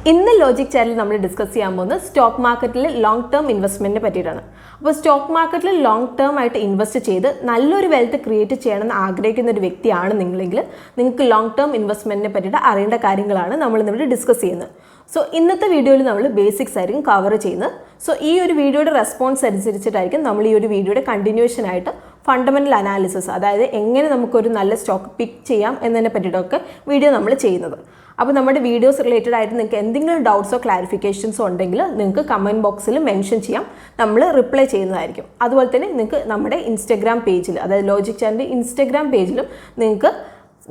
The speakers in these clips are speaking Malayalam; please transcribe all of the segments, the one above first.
ഇന്ന് ലോജിക് ചാനൽ നമ്മൾ ഡിസ്കസ് ചെയ്യാൻ പോകുന്നത് സ്റ്റോക്ക് മാർക്കറ്റിൽ ലോങ് ടേം ഇൻവെസ്റ്റ്മെന്റിനെ പറ്റിയിട്ടാണ്. അപ്പോൾ സ്റ്റോക്ക് മാർക്കറ്റിൽ ലോങ് ടേം ആയിട്ട് ഇൻവെസ്റ്റ് ചെയ്ത് നല്ലൊരു വെൽത്ത് ക്രിയേറ്റ് ചെയ്യണമെന്ന് ആഗ്രഹിക്കുന്ന ഒരു വ്യക്തിയാണ് നിങ്ങളെങ്കിൽ നിങ്ങൾക്ക് ലോങ് ടേം ഇൻവെസ്റ്റ്മെന്റിനെ പറ്റിയിട്ട് അറിയേണ്ട കാര്യങ്ങളാണ് നമ്മൾ ഇന്നിവിടെ ഡിസ്കസ് ചെയ്യുന്നത്. സോ ഇന്നത്തെ വീഡിയോയിൽ നമ്മൾ ബേസിക്സ് ആയിരിക്കും കവർ ചെയ്യുന്നത്. സോ ഈ ഒരു വീഡിയോയുടെ റെസ്പോൺസ് അനുസരിച്ചിട്ടായിരിക്കും നമ്മൾ ഈ ഒരു വീഡിയോയുടെ കണ്ടിന്യൂഷൻ ആയിട്ട് ഫണ്ടമെന്റൽ അനാലിസിസ്, അതായത് എങ്ങനെ നമുക്കൊരു നല്ല സ്റ്റോക്ക് പിക്ക് ചെയ്യാം എന്നതിനെ പറ്റിയിട്ടൊക്കെ വീഡിയോ നമ്മൾ ചെയ്യുന്നത്. അപ്പോൾ നമ്മുടെ വീഡിയോസ് റിലേറ്റഡ് ആയിട്ട് നിങ്ങൾക്ക് എന്തെങ്കിലും ഡൗട്ട്സോ ക്ലാരിഫിക്കേഷൻസോ ഉണ്ടെങ്കിൽ നിങ്ങൾക്ക് കമൻറ്റ് ബോക്സിൽ മെൻഷൻ ചെയ്യാം, നമ്മൾ റിപ്ലൈ ചെയ്യുന്നതായിരിക്കും. അതുപോലെ തന്നെ നിങ്ങൾക്ക് നമ്മുടെ ഇൻസ്റ്റഗ്രാം പേജിൽ, അതായത് ലോജിക് ചാനലിൻ്റെ ഇൻസ്റ്റഗ്രാം പേജിലും നിങ്ങൾക്ക്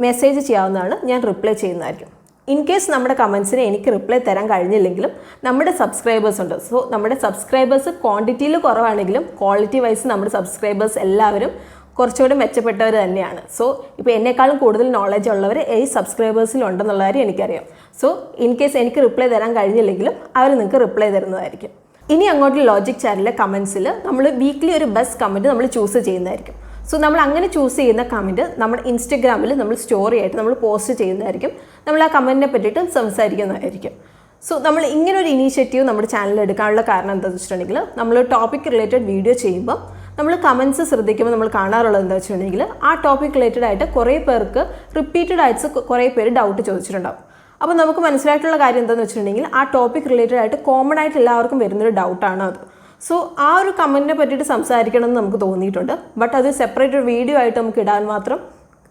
മെസ്സേജ് ചെയ്യാവുന്നതാണ്, ഞാൻ റിപ്ലൈ ചെയ്യുന്നതായിരിക്കും. ഇൻ കേസ് നമ്മുടെ കമൻസിന് എനിക്ക് റിപ്ലൈ തരാൻ കഴിഞ്ഞില്ലെങ്കിലും നമ്മുടെ സബ്സ്ക്രൈബേഴ്സ് ഉണ്ട്. സോ നമ്മുടെ സബ്സ്ക്രൈബേഴ്സ് ക്വാണ്ടിറ്റിയിൽ കുറവാണെങ്കിലും ക്വാളിറ്റി വൈസ് നമ്മുടെ സബ്സ്ക്രൈബേഴ്സ് എല്ലാവരും കുറച്ചുകൂടി മെച്ചപ്പെട്ടവർ തന്നെയാണ്. സോ ഇപ്പോൾ എന്നെക്കാളും കൂടുതൽ നോളജ് ഉള്ളവർ ഈ സബ്സ്ക്രൈബേഴ്സിലുണ്ടെന്നുള്ള കാര്യം എനിക്കറിയാം. സോ ഇൻ കേസ് എനിക്ക് റിപ്ലൈ തരാൻ കഴിഞ്ഞില്ലെങ്കിലും അവർ നിങ്ങൾക്ക് റിപ്ലൈ തരുന്നതായിരിക്കും. ഇനി അങ്ങോട്ട് ലോജിക് ചാനലിലെ കമൻസിൽ നമ്മൾ വീക്ക്ലി ഒരു ബെസ്റ്റ് കമൻറ്റ് നമ്മൾ ചൂസ് ചെയ്യുന്നതായിരിക്കും. സോ നമ്മൾ അങ്ങനെ ചൂസ് ചെയ്യുന്ന കമൻറ്റ് നമ്മുടെ ഇൻസ്റ്റഗ്രാമിൽ നമ്മൾ സ്റ്റോറി ആയിട്ട് നമ്മൾ പോസ്റ്റ് ചെയ്യുന്നതായിരിക്കും. നമ്മൾ ആ കമൻറ്റിനെ പറ്റിയിട്ട് സംസാരിക്കുന്നതായിരിക്കും. സോ നമ്മൾ ഇങ്ങനൊരു ഇനീഷ്യേറ്റീവ് നമ്മുടെ ചാനലിൽ എടുക്കാനുള്ള കാരണം എന്താണെന്ന് വെച്ചിട്ടുണ്ടെങ്കിൽ നമ്മൾ ടോപ്പിക് റിലേറ്റഡ് വീഡിയോ ചെയ്യുമ്പോൾ നമ്മൾ കമൻസ് ശ്രദ്ധിക്കുമ്പോൾ നമ്മൾ കാണാറുള്ളത് എന്താ വെച്ചിട്ടുണ്ടെങ്കിൽ ആ ടോപ്പിക് റിലേറ്റഡ് ആയിട്ട് കുറേ പേർക്ക് റിപ്പീറ്റഡ് ആയിട്ട് കുറേ പേര് ഡൗട്ട് ചോദിച്ചിട്ടുണ്ടാവും. അപ്പോൾ നമുക്ക് മനസ്സിലായിട്ടുള്ള കാര്യം എന്താണെന്ന് വെച്ചിട്ടുണ്ടെങ്കിൽ ആ ടോപ്പിക് റിലേറ്റഡ് ആയിട്ട് കോമൺ ആയിട്ട് എല്ലാവർക്കും വരുന്നൊരു ഡൗട്ടാണ് അത്. സോ ആ ഒരു കമൻറ്റിനെ പറ്റിയിട്ട് സംസാരിക്കണം എന്ന് നമുക്ക് തോന്നിയിട്ടുണ്ട്. ബട്ട് അത് സെപ്പറേറ്റ് ഒരു വീഡിയോ ആയിട്ട് നമുക്ക് ഇടാൻ മാത്രം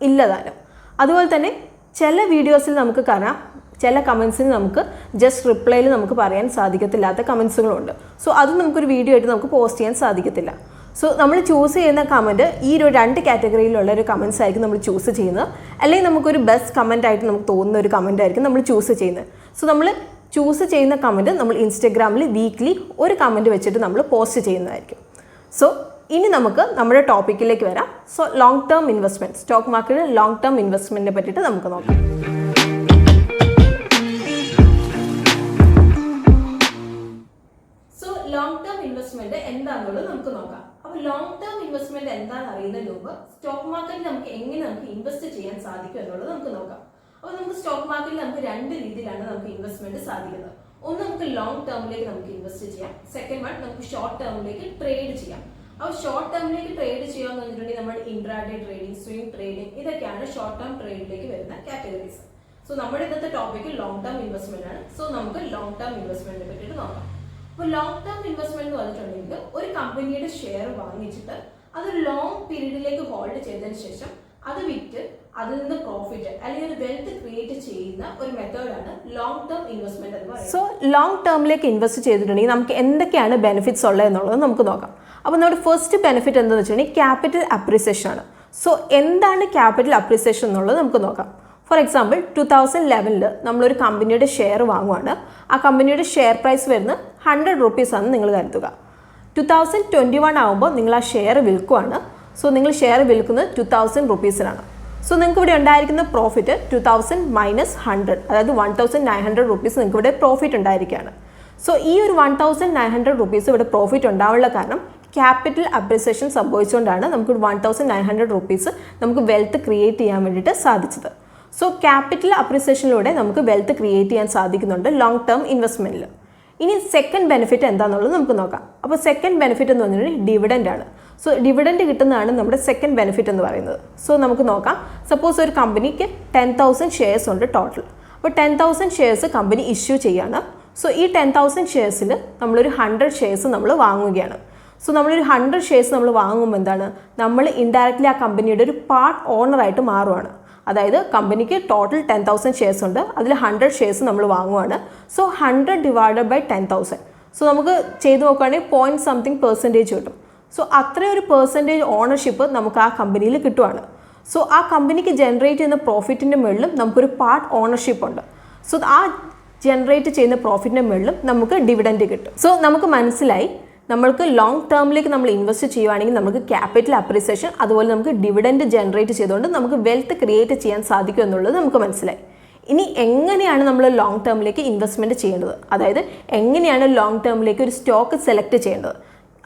ഇല്ലതാനും. അതുപോലെ തന്നെ ചില വീഡിയോസിൽ നമുക്ക് കാണാം, ചില കമൻസിന് നമുക്ക് ജസ്റ്റ് റിപ്ലൈയിൽ നമുക്ക് പറയാൻ സാധിക്കത്തില്ലാത്ത കമൻസുകളുണ്ട്. സോ അത് നമുക്കൊരു വീഡിയോ ആയിട്ട് നമുക്ക് പോസ്റ്റ് ചെയ്യാൻ സാധിക്കത്തില്ല. സോ നമ്മൾ ചൂസ് ചെയ്യുന്ന കമൻറ്റ് ഈ ഒരു രണ്ട് കാറ്റഗറിയിലുള്ള ഒരു കമൻസ് ആയിരിക്കും നമ്മൾ ചൂസ് ചെയ്യുന്നത്. അല്ലെങ്കിൽ നമുക്കൊരു ബെസ്റ്റ് കമൻറ്റ് ആയിട്ട് നമുക്ക് തോന്നുന്ന ഒരു കമൻറ്റ് ആയിരിക്കും നമ്മൾ ചൂസ് ചെയ്യുന്നത്. സോ നമ്മൾ ചൂസ് ചെയ്യുന്ന കമൻറ്റ് നമ്മൾ ഇൻസ്റ്റഗ്രാമിൽ വീക്ക്ലി ഒരു കമൻറ്റ് വെച്ചിട്ട് നമ്മൾ പോസ്റ്റ് ചെയ്യുന്നതായിരിക്കും. സോ ഇനി നമുക്ക് നമ്മുടെ ടോപ്പിക്കിലേക്ക് വരാം. So long term investment, stock മാർക്കറ്റിൽ ലോങ് ടേം ഇൻവെസ്റ്റ്മെൻറ്റിനെ പറ്റിയിട്ട് നമുക്ക് നോക്കാം. സോ ലോങ് ടേം ഇൻവെസ്റ്റ്മെൻറ്റ് എന്താണെന്നുള്ളത് നമുക്ക് നോക്കാം. അപ്പോൾ ലോങ് ടേം ഇൻവെസ്റ്റ്മെൻറ്റ് എന്താണെന്ന് അറിയുന്നതിന് മുമ്പ് സ്റ്റോക്ക് മാർക്കറ്റിൽ നമുക്ക് എങ്ങനെ ഇൻവെസ്റ്റ് ചെയ്യാൻ സാധിക്കും എന്നുള്ളത് നമുക്ക് നോക്കാം. അപ്പോൾ നമുക്ക് സ്റ്റോക്ക് മാർക്കറ്റിൽ നമുക്ക് രണ്ട് രീതിയിലാണ് നമുക്ക് ഇൻവെസ്റ്റ്മെന്റ് സാധിക്കുന്നത്. ഒന്ന്, നമുക്ക് ലോങ് ടേമിലേക്ക് നമുക്ക് ഇൻവെസ്റ്റ് ചെയ്യാം. സെക്കൻഡ് വൺ, നമുക്ക് ഷോർട്ട് ടേമിലേക്ക് ട്രേഡ് ചെയ്യാം. അപ്പോൾ ഷോർട്ട് ടേമിലേക്ക് ട്രേഡ് ചെയ്യാന്ന് പറഞ്ഞിട്ടുണ്ടെങ്കിൽ നമ്മൾ ഇൻട്രാഡേ ട്രേഡിംഗ്, സ്വിംഗ് ട്രേഡിംഗ്, ഇതൊക്കെയാണ് ഷോർട്ട് ടേം ട്രേഡിലേക്ക് വരുന്ന കാറ്റഗറീസ്. സോ നമ്മുടെ ഇന്നത്തെ ടോപ്പിക് ലോങ് ടേം ഇൻവെസ്റ്റ്മെന്റ് ആണ്. സോ നമുക്ക് ലോങ് ടേം ഇൻവെസ്റ്റ്മെന്റിനെ പറ്റിയിട്ട് നോക്കാം. അപ്പോൾ ലോങ് ടേം ഇൻവെസ്റ്റ്മെന്റ് എന്ന് പറഞ്ഞിട്ടുണ്ടെങ്കിൽ ഒരു കമ്പനിയുടെ ഷെയർ വാങ്ങിച്ചിട്ട് അത് ലോങ് പീരീഡിലേക്ക് ഹോൾഡ് ചെയ്തതിന് ശേഷം അത് വിറ്റ് അതിൽ നിന്ന് പ്രോഫിറ്റ് അല്ലെങ്കിൽ ഒരു വെൽത്ത് ക്രിയേറ്റ് ചെയ്യുന്ന ഒരു മെത്തേഡാണ് ലോങ് ടേം ഇൻവെസ്റ്റ്മെന്റ് എന്ന് പറയുന്നത്. സോ ലോങ് ടേമിലേക്ക് ഇൻവെസ്റ്റ് ചെയ്തിട്ടുണ്ടെങ്കിൽ നമുക്ക് എന്തൊക്കെയാണ് ബെനിഫിറ്റ്സ് ഉള്ളത് എന്നുള്ളത് നമുക്ക് നോക്കാം. അപ്പോൾ നമ്മുടെ ഫസ്റ്റ് ബെനിഫിറ്റ് എന്താണെന്ന് വെച്ചിട്ടുണ്ടെങ്കിൽ ക്യാപിറ്റൽ അപ്രീസിയേഷൻ ആണ്. സോ എന്താണ് ക്യാപിറ്റൽ അപ്രീസിയേഷൻ എന്നുള്ളത് നമുക്ക് നോക്കാം. ഫോർ എക്സാമ്പിൾ 2011 നമ്മളൊരു കമ്പനിയുടെ ഷെയർ വാങ്ങുവാണ്. ആ കമ്പനിയുടെ ഷെയർ പ്രൈസ് വരുന്നത് 100 rupees ആണെന്ന് നിങ്ങൾ കരുതുക. 2021 ആകുമ്പോൾ നിങ്ങൾ ആ ഷെയർ വിൽക്കുവാണ്. സോ നിങ്ങൾ ഷെയർ വിൽക്കുന്നത് 2000 rupeesനാണ്. സോ നിങ്ങൾക്ക് ഇവിടെ ഉണ്ടായിരിക്കുന്ന പ്രോഫിറ്റ് 2000 മൈനസ് 100, അതായത് 1900 rupees നിങ്ങൾക്ക് ഇവിടെ പ്രോഫിറ്റ് ഉണ്ടായിരിക്കുകയാണ്. സോ ഈ ഒരു 1900 rupees ഇവിടെ പ്രോഫിറ്റ് ഉണ്ടാവാനുള്ള കാരണം ക്യാപിറ്റൽ അപ്രീസിയേഷൻ സംഭവിച്ചുകൊണ്ടാണ് നമുക്ക് 1900 rupees നമുക്ക് വെൽത്ത് ക്രിയേറ്റ് ചെയ്യാൻ വേണ്ടിയിട്ട് സാധിച്ചത്. സോ ക്യാപിറ്റൽ അപ്രീസിയേഷനിലൂടെ നമുക്ക് വെൽത്ത് ക്രിയേറ്റ് ചെയ്യാൻ സാധിക്കുന്നുണ്ട് ലോങ് ടേം ഇൻവെസ്റ്റ്മെൻറ്റിൽ. ഇനി സെക്കൻഡ് ബെനിഫിറ്റ് എന്താണെന്നുള്ളത് നമുക്ക് നോക്കാം. അപ്പോൾ സെക്കൻഡ് ബെനിഫിറ്റ് എന്ന് പറഞ്ഞിട്ടുണ്ടെങ്കിൽ ഡിവിഡൻഡ് ആണ്. സോ ഡിവിഡൻഡ് കിട്ടുന്നതാണ് നമ്മുടെ സെക്കൻഡ് ബെനിഫിറ്റ് എന്ന് പറയുന്നത്. സോ നമുക്ക് നോക്കാം, സപ്പോസ് ഒരു കമ്പനിക്ക് 10,000 ഷെയർസ് ഉണ്ട് ടോട്ടൽ. അപ്പോൾ 10,000 ഷെയർസ് കമ്പനി ഇഷ്യൂ ചെയ്യാണ്. സോ ഈ 10,000 ഷെയർസിൽ നമ്മളൊരു 100 ഷെയർസ് നമ്മൾ വാങ്ങുകയാണ്. സോ നമ്മളൊരു 100 ഷെയർസ് നമ്മൾ വാങ്ങുമ്പോൾ എന്താണ്, നമ്മൾ ഇൻഡയറക്റ്റ്ലി ആ കമ്പനിയുടെ ഒരു പാർട്ട് ഓണറായിട്ട് മാറുവാണ്. അതായത് കമ്പനിക്ക് ടോട്ടൽ 10,000 ഷെയർസ് ഉണ്ട്, അതിൽ 100 ഷെയർസ് നമ്മൾ വാങ്ങുവാണ്. So 100 divided by 10,000. സോ നമുക്ക് ചെയ്ത് നോക്കുകയാണെങ്കിൽ 0.something% കിട്ടും. സോ അത്രയൊരു പെർസെൻറ്റേജ് ഓണർഷിപ്പ് നമുക്ക് ആ കമ്പനിയിൽ കിട്ടുവാണ്. സോ ആ കമ്പനിക്ക് ജനറേറ്റ് ചെയ്യുന്ന പ്രോഫിറ്റിൻ്റെ മുകളിലും നമുക്കൊരു പാർട്ട് ഓണർഷിപ്പ് ഉണ്ട്. സോ ആ ജനറേറ്റ് ചെയ്യുന്ന പ്രോഫിറ്റിൻ്റെ മുകളിലും നമുക്ക് ഡിവിഡൻഡ് കിട്ടും. സോ നമുക്ക് മനസ്സിലായി, നമ്മൾക്ക് ലോങ് ടേമിലേക്ക് നമ്മൾ ഇൻവെസ്റ്റ് ചെയ്യുവാണെങ്കിൽ നമുക്ക് ക്യാപിറ്റൽ അപ്രീസിയേഷൻ അതുപോലെ നമുക്ക് ഡിവിഡൻഡ് ജനറേറ്റ് ചെയ്തുകൊണ്ട് നമുക്ക് വെൽത്ത് ക്രിയേറ്റ് ചെയ്യാൻ സാധിക്കും എന്നുള്ളത് നമുക്ക് മനസ്സിലായി. ഇനി എങ്ങനെയാണ് നമ്മൾ ലോങ് ടേമിലേക്ക് ഇൻവെസ്റ്റ്മെൻറ്റ് ചെയ്യേണ്ടത്, അതായത് എങ്ങനെയാണ് ലോങ് ടേമിലേക്ക് ഒരു സ്റ്റോക്ക് സെലക്ട് ചെയ്യേണ്ടത്,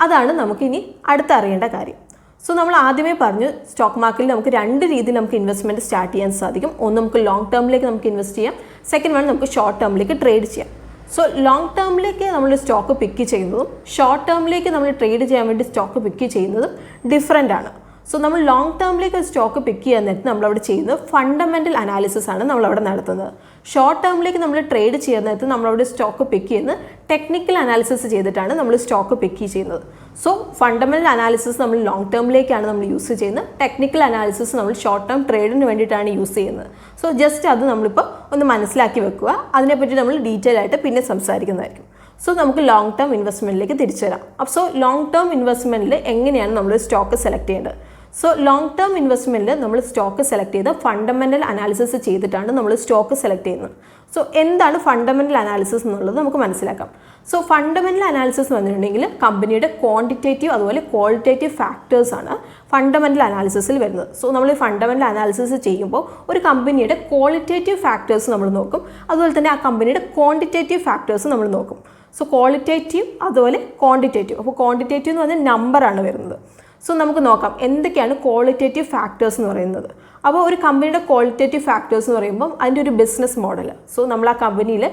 അതാണ് നമുക്കിനി അടുത്തറിയേണ്ട കാര്യം. സോ നമ്മൾ ആദ്യമേ പറഞ്ഞു സ്റ്റോക്ക് മാർക്കറ്റിൽ നമുക്ക് രണ്ട് രീതിയിൽ നമുക്ക് ഇൻവെസ്റ്റ്മെൻറ്റ് സ്റ്റാർട്ട് ചെയ്യാൻ സാധിക്കും. ഒന്ന്, നമുക്ക് ലോങ് ടേമിലേക്ക് നമുക്ക് ഇൻവെസ്റ്റ് ചെയ്യാം. സെക്കൻഡ് വൺ, നമുക്ക് ഷോർട്ട് ടേമിലേക്ക് ട്രേഡ് ചെയ്യാം. സോ ലോങ് ടേമിലേക്ക് നമ്മൾ സ്റ്റോക്ക് പിക്ക് ചെയ്യുന്നതും ഷോർട്ട് ടേമിലേക്ക് നമ്മൾ ട്രേഡ് ചെയ്യാൻ വേണ്ടി സ്റ്റോക്ക് പിക്ക് ചെയ്യുന്നതും ഡിഫറെൻ്റ് ആണ്. സോ നമ്മൾ ലോങ് ടേമിലേക്ക് സ്റ്റോക്ക് പിക്ക് ചെയ്യാൻ നേരത്ത് നമ്മളവിടെ ചെയ്യുന്നത് ഫണ്ടമെൻ്റൽ അനാലിസിസ് ആണ് നമ്മളവിടെ നടത്തുന്നത്. ഷോർട്ട് ടേമിലേക്ക് നമ്മൾ ട്രേഡ് ചെയ്യാൻ നേരത്ത് നമ്മളവിടെ സ്റ്റോക്ക് പിക്ക് ചെയ്യുന്നത് ടെക്നിക്കൽ അനാലിസിസ് ചെയ്തിട്ടാണ് നമ്മൾ സ്റ്റോക്ക് പിക്ക് ചെയ്യുന്നത്. സോ ഫണ്ടമെൻ്റൽ അനാലിസിസ് നമ്മൾ ലോങ് ടേമിലേക്കാണ് നമ്മൾ യൂസ് ചെയ്യുന്നത്, ടെക്നിക്കൽ അനാലിസിസ് നമ്മൾ ഷോർട്ട് ടേം ട്രേഡിന് വേണ്ടിയിട്ടാണ് യൂസ് ചെയ്യുന്നത്. സോ ജസ്റ്റ് അത് നമ്മളിപ്പോൾ ഒന്ന് മനസ്സിലാക്കി വെക്കുക. അതിനെപ്പറ്റി നമ്മൾ ഡീറ്റെയിൽ ആയിട്ട് പിന്നെ സംസാരിക്കുന്നതായിരിക്കും. സോ നമുക്ക് ലോങ് ടേം ഇൻവെസ്റ്റ്മെൻറ്റിലേക്ക് തിരിച്ചു വരാം. സോ ലോങ് ടേം ഇൻവെസ്റ്റ്മെൻറ്റിൽ എങ്ങനെയാണ് നമ്മൾ സ്റ്റോക്ക് സെലക്ട് ചെയ്യേണ്ടത്? സോ ലോങ് ടേം ഇൻവെസ്റ്റ്മെൻറ്റിൽ നമ്മൾ സ്റ്റോക്ക് സെലക്ട് ചെയ്ത് ഫണ്ടമെൻ്റൽ അനാലിസിസ് ചെയ്തിട്ടാണ് നമ്മൾ സ്റ്റോക്ക് സെലക്ട് ചെയ്യുന്നത്. സോ എന്താണ് ഫണ്ടമെൻ്റൽ അനാലിസിസ് എന്നുള്ളത് നമുക്ക് മനസ്സിലാക്കാം. സോ ഫണ്ടമെൻ്റൽ അനാലിസിസ് എന്ന് പറഞ്ഞിട്ടുണ്ടെങ്കിൽ കമ്പനിയുടെ ക്വാണ്ടിറ്റേറ്റീവ് അതുപോലെ ക്വാളിറ്റേറ്റീവ് ഫാക്ടേഴ്സാണ് ഫണ്ടമെൻ്റൽ അനാലിസിസിൽ വരുന്നത്. സോ നമ്മൾ ഈ ഫണ്ടമെൻ്റൽ അനാലിസിസ് ചെയ്യുമ്പോൾ ഒരു കമ്പനിയുടെ ക്വാളിറ്റേറ്റീവ് ഫാക്ടേഴ്സ് നമ്മൾ നോക്കും, അതുപോലെ തന്നെ ആ കമ്പനിയുടെ ക്വാണ്ടിറ്റേറ്റീവ് ഫാക്ടേഴ്സ് നമ്മൾ നോക്കും. സോ ക്വാളിറ്റേറ്റീവ് അതുപോലെ ക്വാണ്ടിറ്റേറ്റീവ്. അപ്പോൾ ക്വാണ്ടിറ്റേറ്റീവ് എന്ന് പറഞ്ഞാൽ നമ്പറാണ് വരുന്നത്. സോ നമുക്ക് നോക്കാം എന്തൊക്കെയാണ് ക്വാളിറ്റേറ്റീവ് ഫാക്ടേഴ്സ് എന്ന് പറയുന്നത്. അപ്പോൾ ഒരു കമ്പനിയുടെ ക്വാളിറ്റേറ്റീവ് ഫാക്ടേഴ്സ് എന്ന് പറയുമ്പോൾ അതിൻ്റെ ഒരു ബിസിനസ് മോഡൽ. സോ നമ്മൾ ആ കമ്പനിയിൽ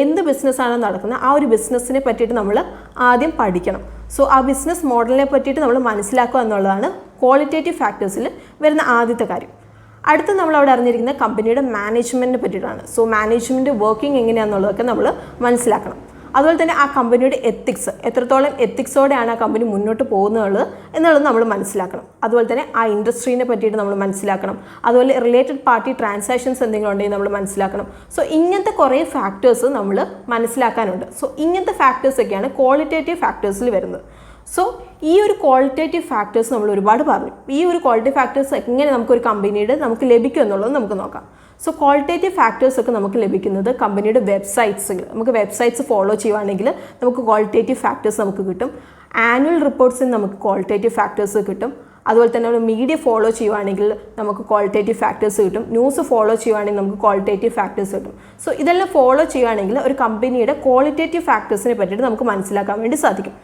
എന്ത് ബിസിനസ്സാണ് നടക്കുന്നത് ആ ഒരു ബിസിനസ്സിനെ പറ്റിയിട്ട് നമ്മൾ ആദ്യം പഠിക്കണം. സോ ആ ബിസിനസ് മോഡലിനെ പറ്റിയിട്ട് നമ്മൾ മനസ്സിലാക്കുക എന്നുള്ളതാണ് ക്വാളിറ്റേറ്റീവ് ഫാക്ടേഴ്സിൽ വരുന്ന ആദ്യത്തെ കാര്യം. അടുത്ത് നമ്മൾ അവിടെ അറിഞ്ഞിരിക്കുന്ന കമ്പനിയുടെ മാനേജ്മെൻറ്റിനെ പറ്റിയിട്ടാണ്. സോ മാനേജ്മെൻറ്റ് വർക്കിംഗ് എങ്ങനെയാണെന്നുള്ളതൊക്കെ നമ്മൾ മനസ്സിലാക്കണം. അതുപോലെ തന്നെ ആ കമ്പനിയുടെ എത്തിക്സ്, എത്രത്തോളം എത്തിക്സോടെയാണ് ആ കമ്പനി മുന്നോട്ട് പോകുന്നത് എന്നുള്ളത് നമ്മൾ മനസ്സിലാക്കണം. അതുപോലെ തന്നെ ആ ഇൻഡസ്ട്രീനെ പറ്റിയിട്ട് നമ്മൾ മനസ്സിലാക്കണം. അതുപോലെ റിലേറ്റഡ് പാർട്ടി ട്രാൻസാക്ഷൻസ് എന്തെങ്കിലും ഉണ്ടെങ്കിൽ നമ്മൾ മനസ്സിലാക്കണം. സോ ഇങ്ങനത്തെ കുറേ ഫാക്ടേഴ്സ് നമ്മൾ മനസ്സിലാക്കാനുണ്ട്. സോ ഇങ്ങനത്തെ ഫാക്ടേഴ്സൊക്കെയാണ് ക്വാളിറ്റേറ്റീവ് ഫാക്ടേഴ്സിൽ വരുന്നത്. സോ ഈ ഒരു ക്വാളിറ്റേറ്റീവ് ഫാക്ടേഴ്സ് നമ്മൾ ഒരുപാട് പറഞ്ഞു. ഈ ഒരു ക്വാളിറ്റേറ്റീവ് ഫാക്ടേഴ്സ് എങ്ങനെ നമുക്കൊരു കമ്പനിയുടെ നമുക്ക് ലഭിക്കും എന്നുള്ളത് നമുക്ക് നോക്കാം. സോ ക്വാളിറ്റേറ്റീവ് ഫാക്ടേഴ്സ് ഒക്കെ നമുക്ക് ലഭിക്കുന്നത് കമ്പനിയുടെ വെബ്സൈറ്റ്സിൽ, നമുക്ക് വെബ്സൈറ്റ്സ് ഫോളോ ചെയ്യുവാണെങ്കിൽ നമുക്ക് ക്വാളിറ്റേറ്റീവ് ഫാക്ടേഴ്സ് നമുക്ക് കിട്ടും. ആനുവൽ റിപ്പോർട്ട്സിൽ നമുക്ക് ക്വാളിറ്റേറ്റീവ് ഫാക്ടേഴ്സ് കിട്ടും. അതുപോലെ തന്നെ ഒരു മീഡിയ ഫോളോ ചെയ്യുവാണെങ്കിൽ നമുക്ക് ക്വാളിറ്റേറ്റീവ് ഫാക്ടേഴ്സ് കിട്ടും. ന്യൂസ് ഫോളോ ചെയ്യുവാണെങ്കിൽ നമുക്ക് ക്വാളിറ്റേറ്റീവ് ഫാക്ടേഴ്സ് കിട്ടും. സോ ഇതെല്ലാം ഫോളോ ചെയ്യുവാണെങ്കിൽ ഒരു കമ്പനിയുടെ ക്വാളിറ്റേറ്റീവ് ഫാക്ടേഴ്സിനെ പറ്റിയിട്ട് നമുക്ക് മനസ്സിലാക്കാൻ വേണ്ടി സാധിക്കും.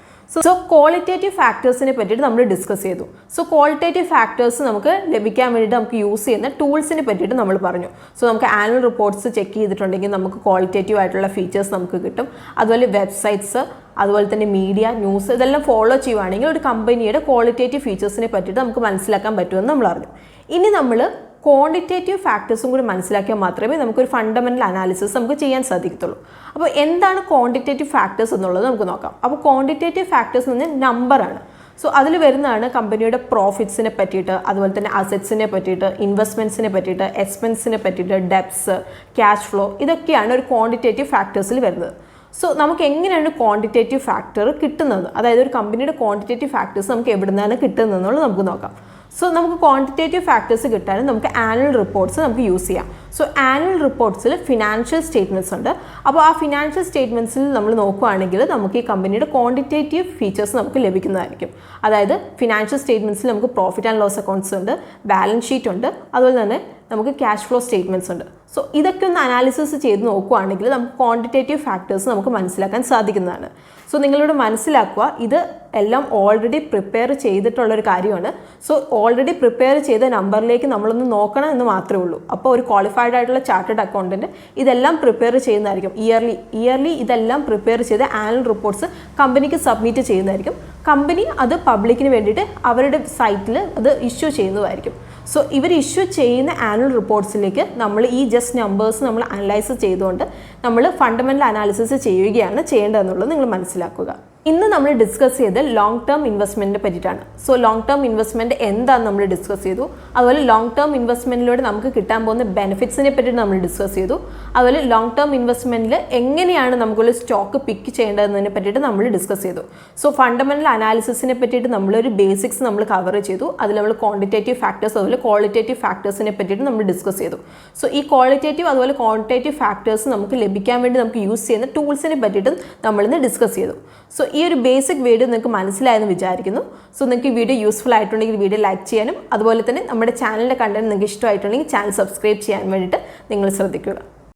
സോ ക്വാളിറ്റേറ്റീവ് ഫാക്ടേഴ്സിനെ പറ്റിയിട്ട് നമ്മൾ ഡിസ്കസ് ചെയ്തു. സോ ക്വാളിറ്റേറ്റീവ് ഫാക്ടേഴ്സ് നമുക്ക് ലഭിക്കാൻ വേണ്ടിയിട്ട് നമുക്ക് യൂസ് ചെയ്യുന്ന ടൂൾസിനെ പറ്റിയിട്ട് നമ്മൾ പറഞ്ഞു. സോ നമുക്ക് ആനുവൽ റിപ്പോർട്ട്സ് ചെക്ക് ചെയ്തിട്ടുണ്ടെങ്കിൽ നമുക്ക് ക്വാളിറ്റേറ്റീവ് ആയിട്ടുള്ള ഫീച്ചേഴ്സ് നമുക്ക് കിട്ടും. അതുപോലെ വെബ്സൈറ്റ്സ്, അതുപോലെ തന്നെ മീഡിയ, ന്യൂസ് ഇതെല്ലാം ഫോളോ ചെയ്യുവാണെങ്കിൽ ഒരു കമ്പനിയുടെ ക്വാളിറ്റേറ്റീവ് ഫീച്ചേഴ്സിനെ പറ്റിയിട്ട് നമുക്ക് മനസ്സിലാക്കാൻ പറ്റുമെന്ന് നമ്മൾ അറിഞ്ഞു. ഇനി നമ്മൾ ക്വാണ്ടിറ്റേറ്റീവ് ഫാക്ടേഴ്സും കൂടി മനസ്സിലാക്കിയാൽ മാത്രമേ നമുക്കൊരു ഫണ്ടമെൻ്റൽ അനാലിസിസ് നമുക്ക് ചെയ്യാൻ സാധിക്കത്തുള്ളൂ. അപ്പോൾ എന്താണ് ക്വാണ്ടിറ്റേറ്റീവ് ഫാക്ടേഴ്സ് എന്നുള്ളത് നമുക്ക് നോക്കാം. അപ്പോൾ ക്വാണ്ടിറ്റേറ്റീവ് ഫാക്ടേഴ്സ് എന്ന് പറഞ്ഞാൽ നമ്പറാണ്. സോ അതിൽ വരുന്നതാണ് കമ്പനിയുടെ പ്രോഫിറ്റ്സിനെ പറ്റിയിട്ട്, അതുപോലെ തന്നെ അസറ്റ്സിനെ പറ്റിയിട്ട്, ഇൻവെസ്റ്റ്മെൻറ്റ്സിനെ പറ്റിയിട്ട്, എക്സ്പെൻസിനെ പറ്റിയിട്ട്, ഡെപ്റ്റ്സ്, ക്യാഷ് ഫ്ലോ, ഇതൊക്കെയാണ് ഒരു ക്വാണ്ടിറ്റേറ്റീവ് ഫാക്ടേഴ്സിൽ വരുന്നത്. സോ നമുക്ക് എങ്ങനെയാണ് ക്വാണ്ടിറ്റേറ്റീവ് ഫാക്ടർ കിട്ടുന്നത്, അതായത് ഒരു കമ്പനിയുടെ ക്വാണ്ടിറ്റേറ്റീവ് ഫാക്ടേഴ്സ് നമുക്ക് എവിടെ നിന്നാണ് കിട്ടുന്നത് എന്നുള്ളത് നമുക്ക് നോക്കാം. സോ നമുക്ക് ക്വാണ്ടിറ്റേറ്റീവ് ഫാക്ടേഴ്സ് കിട്ടാനും നമുക്ക് ആനുവൽ റിപ്പോർട്ട്സ് നമുക്ക് യൂസ് ചെയ്യാം. സോ ആനുവൽ റിപ്പോർട്ട്സിൽ ഫിനാൻഷ്യൽ സ്റ്റേറ്റ്മെൻറ്റ്സ് ഉണ്ട്. അപ്പോൾ ആ ഫിനാൻഷ്യൽ സ്റ്റേറ്റ്മെൻറ്റ്സിൽ നമ്മൾ നോക്കുകയാണെങ്കിൽ നമുക്ക് ഈ കമ്പനിയുടെ ക്വാണ്ടിറ്റേറ്റീവ് ഫീച്ചേഴ്സ് നമുക്ക് ലഭിക്കുന്നതായിരിക്കും. അതായത് ഫിനാൻഷ്യൽ സ്റ്റേറ്റ്മെൻറ്റ്സിൽ നമുക്ക് പ്രോഫിറ്റ് ആൻഡ് ലോസ് അക്കൗണ്ട്സ് ഉണ്ട്, ബാലൻസ് ഷീറ്റ് ഉണ്ട്, അതുപോലെ തന്നെ നമുക്ക് ക്യാഷ് ഫ്ലോ സ്റ്റേറ്റ്മെൻറ്റ്സ് ഉണ്ട്. സോ ഇതൊക്കെ ഒന്ന് അനാലിസിസ് ചെയ്ത് നോക്കുകയാണെങ്കിൽ നമുക്ക് ക്വാണ്ടിറ്റേറ്റീവ് ഫാക്ടേഴ്സ് നമുക്ക് മനസ്സിലാക്കാൻ സാധിക്കുന്നതാണ്. സോ നിങ്ങളിവിടെ മനസ്സിലാക്കുക, ഇത് എല്ലാം ഓൾറെഡി പ്രിപ്പയർ ചെയ്തിട്ടുള്ളൊരു കാര്യമാണ്. സോ ഓൾറെഡി പ്രിപ്പയർ ചെയ്ത നമ്പറിലേക്ക് നമ്മളൊന്ന് നോക്കണം എന്ന് മാത്രമേ ഉള്ളൂ. അപ്പോൾ ഒരു ക്വാളിഫൈഡ് ആയിട്ടുള്ള ചാർട്ടേഡ് അക്കൗണ്ടൻറ്റ് ഇതെല്ലാം പ്രിപ്പയർ ചെയ്യുന്നതായിരിക്കും. ഇയർലി ഇതെല്ലാം പ്രിപ്പയർ ചെയ്ത് ആനുവൽ റിപ്പോർട്ട്സ് കമ്പനിക്ക് സബ്മിറ്റ് ചെയ്യുന്നതായിരിക്കും. കമ്പനി അത് പബ്ലിക്കിന് വേണ്ടിയിട്ട് അവരുടെ സൈറ്റിൽ അത് ഇഷ്യൂ ചെയ്യുന്നതായിരിക്കും. സോ ഇവർ ഇഷ്യൂ ചെയ്യുന്ന ആനുവൽ റിപ്പോർട്ട്സിലേക്ക് നമ്മൾ ഈ ജസ്റ്റ് നമ്പേഴ്സ് നമ്മൾ അനലൈസ് ചെയ്തുകൊണ്ട് നമ്മൾ ഫണ്ടമെൻ്റൽ അനാലിസിസ് ചെയ്യുകയാണ് ചെയ്യേണ്ടതെന്നുള്ളത് നിങ്ങൾ മനസ്സിലാക്കുക. ഇന്ന് നമ്മൾ ഡിസ്കസ് ചെയ്ത് ലോങ് ടേം ഇൻവെസ്റ്റ്മെൻറ്റിനെ പറ്റിയിട്ടാണ്. സോ ലോങ് ടേം ഇൻവെസ്റ്റ്മെൻറ്റ് എന്താണെന്ന് നമ്മൾ ഡിസ്കസ് ചെയ്തു. അതുപോലെ ലോങ് ടേം ഇൻവെസ്റ്റ്മെൻറ്റിലൂടെ നമുക്ക് കിട്ടാൻ പോകുന്ന ബെനിഫിറ്റ്സിനെ പറ്റിയിട്ട് നമ്മൾ ഡിസ്കസ് ചെയ്തു. അതുപോലെ ലോങ് ടേം ഇൻവെസ്റ്റ്മെൻറ്റിൽ എങ്ങനെയാണ് നമുക്കൊരു സ്റ്റോക്ക് പിക്ക് ചെയ്യേണ്ടതെന്നതിനെ പറ്റിയിട്ട് നമ്മൾ ഡിസ്കസ് ചെയ്തു. സോ ഫണ്ടമെൻ്റൽ അനാലിസിസിനെ പറ്റിയിട്ട് നമ്മളൊരു ബേസിക്സ് നമ്മൾ കവർ ചെയ്തു. അതിൽ നമ്മൾ ക്വാണ്ടിറ്റേറ്റീവ് ഫാക്ടേഴ്സ് അതുപോലെ ക്വാളിറ്റേറ്റീവ് ഫാക്ടേഴ്സിനെ പറ്റിയിട്ട് നമ്മൾ ഡിസ്കസ് ചെയ്തു. സോ ഈ ക്വാളിറ്റേറ്റീവ് അതുപോലെ ക്വാണ്ടിറ്റേറ്റീവ് ഫാക്ടേഴ്സ് നമുക്ക് ലഭിക്കാൻ വേണ്ടി നമുക്ക് യൂസ് ചെയ്യുന്ന ടൂൾസിനെ പറ്റിയിട്ടും നമ്മളിന്ന് ഡിസ്കസ് ചെയ്തു. സോ ഈ ഒരു ബേസിക് വീഡിയോ നിങ്ങൾക്ക് മനസ്സിലായെന്ന് വിചാരിക്കുന്നു. സോ നിങ്ങൾക്ക് ഈ വീഡിയോ യൂസ്ഫുൾ ആയിട്ടുണ്ടെങ്കിൽ വീഡിയോ ലൈക്ക് ചെയ്യാനും അതുപോലെ തന്നെ നമ്മുടെ ചാനലിൻ്റെ കണ്ടന്റ് നിങ്ങൾക്ക് ഇഷ്ടമായിട്ടുണ്ടെങ്കിൽ ചാനൽ സബ്സ്ക്രൈബ് ചെയ്യാൻ വേണ്ടിയിട്ട് നിങ്ങൾ ശ്രദ്ധിക്കുക.